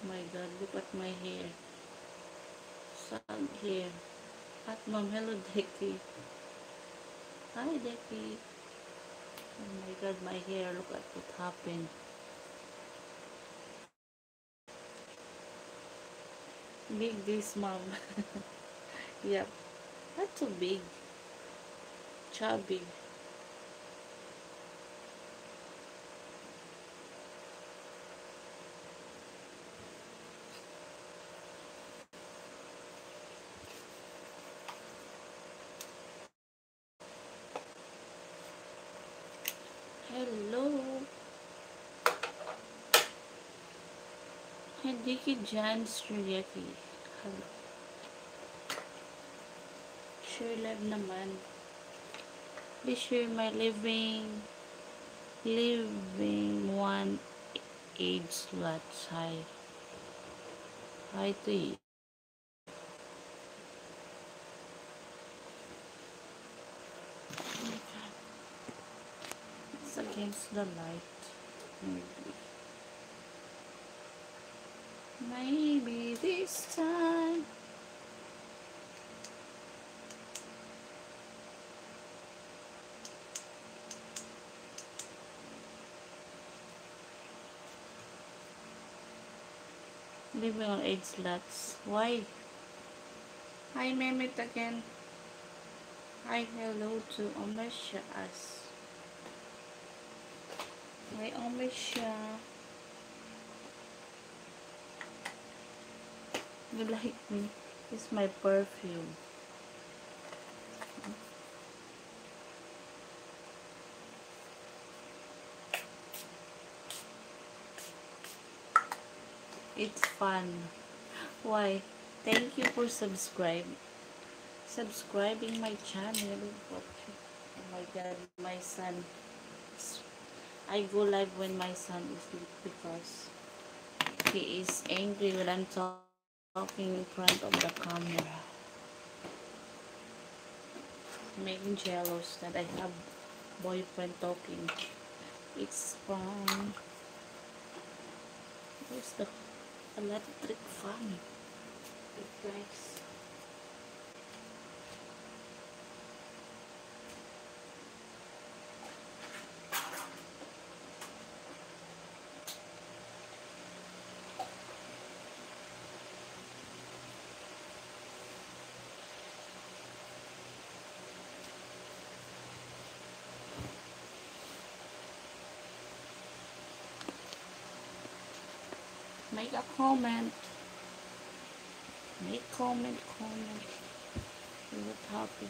My God, look at my hair. Sad hair. At Mom, hello, Decky. Hi, Decky. Oh my God, my hair. Look at what happened. Big this, Mom. Yep. Not too big. Chubby. Hello. Hi, Dicky Jan Suriaki. Hello. Share live naman. Please share my living one age slots. Hi. Hi to you. It's against the light. Maybe this time. Living on age slots. Why? Hi, Mehmet again. Hi, hello to Omasha As. Hi, Omasha. You like me? It's my perfume. It's fun. Why? Thank you for subscribing my channel. Oh my God, my son. I go live when my son is asleep because he is angry when I'm talking in front of the camera. Making jealous that I have boyfriend talking. It's fun. Where's the electric fan? Guys. Make a comment. Make comment. We were happy.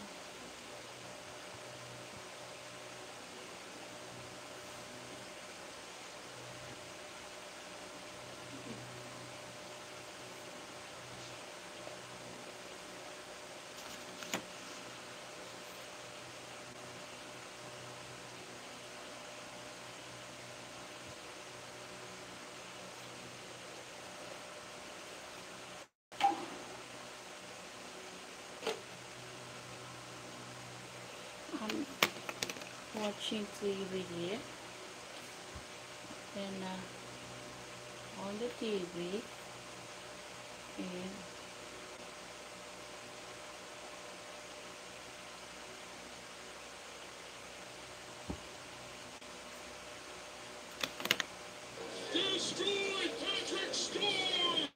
I'm watching TV here. And on the TV. And Destroy Patrick Storm!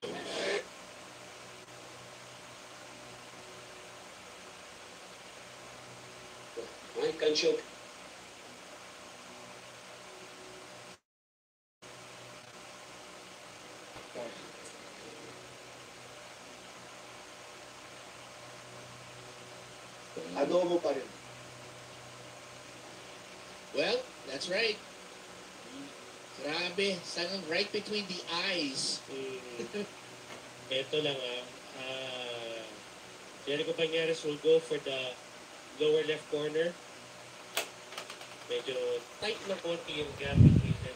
I can show. Adobo pa rin. Well, that's right. Grabe, sangang right between the eyes. Ito lang Jericho Banyares will go for the lower left corner. Medyo tight na konti yung gap between the